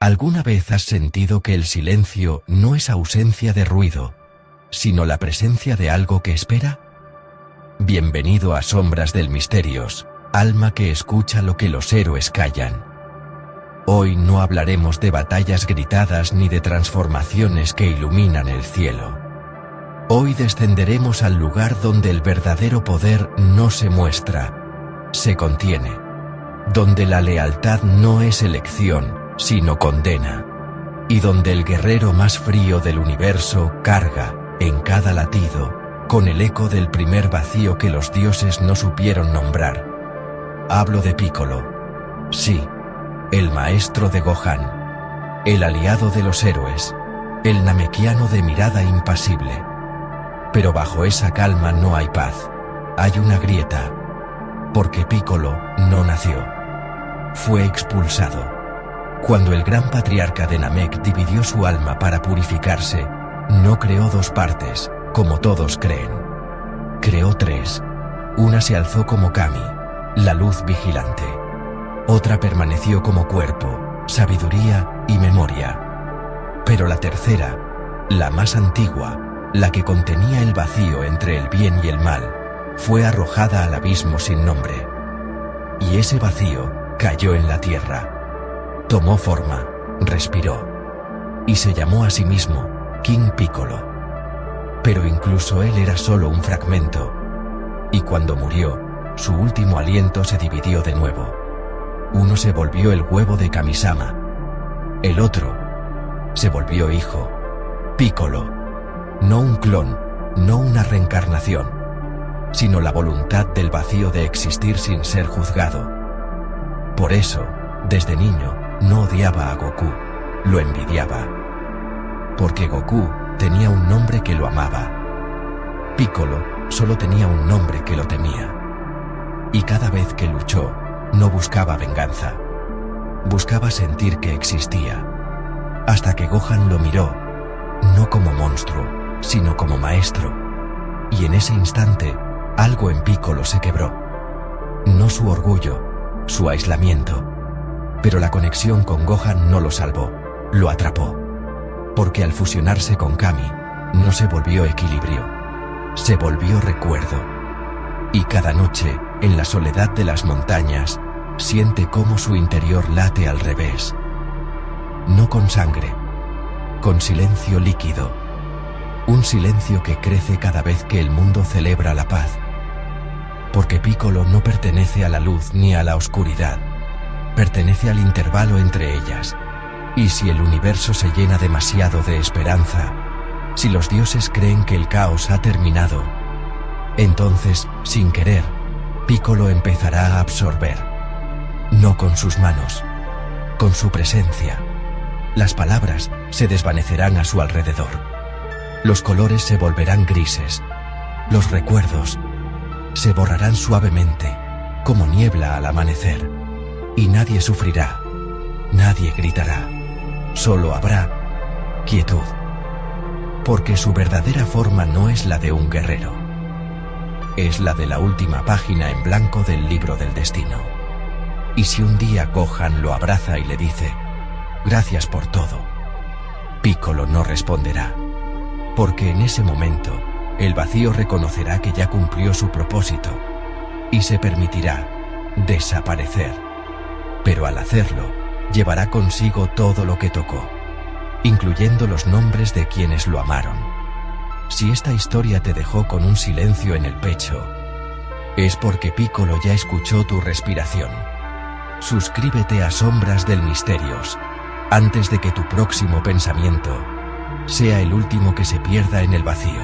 ¿Alguna vez has sentido que el silencio no es ausencia de ruido, sino la presencia de algo que espera? Bienvenido a Sombras del Misterios, alma que escucha lo que los héroes callan. Hoy no hablaremos de batallas gritadas ni de transformaciones que iluminan el cielo. Hoy descenderemos al lugar donde el verdadero poder no se muestra, se contiene. Donde la lealtad no es elección, sino condena. Y donde el guerrero más frío del universo carga, en cada latido, con el eco del primer vacío que los dioses no supieron nombrar. Hablo de Piccolo. Sí, el maestro de Gohan. El aliado de los héroes. El namekiano de mirada impasible. Pero bajo esa calma no hay paz. Hay una grieta. Porque Piccolo no nació. Fue expulsado. Cuando el gran patriarca de Namek dividió su alma para purificarse, no creó dos partes, como todos creen. Creó tres. Una se alzó como Kami, la luz vigilante. Otra permaneció como cuerpo, sabiduría y memoria. Pero la tercera, la más antigua, la que contenía el vacío entre el bien y el mal, fue arrojada al abismo sin nombre. Y ese vacío cayó en la tierra. Tomó forma, respiró. Y se llamó a sí mismo King Piccolo. Pero incluso él era solo un fragmento. Y cuando murió, su último aliento se dividió de nuevo. Uno se volvió el huevo de Kamisama. El otro se volvió hijo. Piccolo. No un clon, no una reencarnación, sino la voluntad del vacío de existir sin ser juzgado. Por eso, desde niño, no odiaba a Goku, lo envidiaba. Porque Goku tenía un nombre que lo amaba. Piccolo solo tenía un nombre que lo temía. Y cada vez que luchó, no buscaba venganza. Buscaba sentir que existía. Hasta que Gohan lo miró, no como monstruo, sino como maestro. Y en ese instante, algo en Piccolo se quebró. No su orgullo, su aislamiento. Pero la conexión con Gohan no lo salvó, lo atrapó. Porque al fusionarse con Kami, no se volvió equilibrio, se volvió recuerdo. Y cada noche, en la soledad de las montañas, siente cómo su interior late al revés. No con sangre, con silencio líquido. Un silencio que crece cada vez que el mundo celebra la paz. Porque Piccolo no pertenece a la luz ni a la oscuridad. Pertenece al intervalo entre ellas. Y si el universo se llena demasiado de esperanza, si los dioses creen que el caos ha terminado, entonces, sin querer, Piccolo empezará a absorber. No con sus manos, con su presencia. Las palabras se desvanecerán a su alrededor. Los colores se volverán grises. Los recuerdos se borrarán suavemente, como niebla al amanecer. Y nadie sufrirá, nadie gritará, solo habrá quietud. Porque su verdadera forma no es la de un guerrero. Es la de la última página en blanco del libro del destino. Y si un día Gohan lo abraza y le dice, «Gracias por todo», Piccolo no responderá. Porque en ese momento, el vacío reconocerá que ya cumplió su propósito y se permitirá desaparecer. Pero al hacerlo, llevará consigo todo lo que tocó, incluyendo los nombres de quienes lo amaron. Si esta historia te dejó con un silencio en el pecho, es porque Piccolo ya escuchó tu respiración. Suscríbete a Sombras del Misterios, antes de que tu próximo pensamiento sea el último que se pierda en el vacío.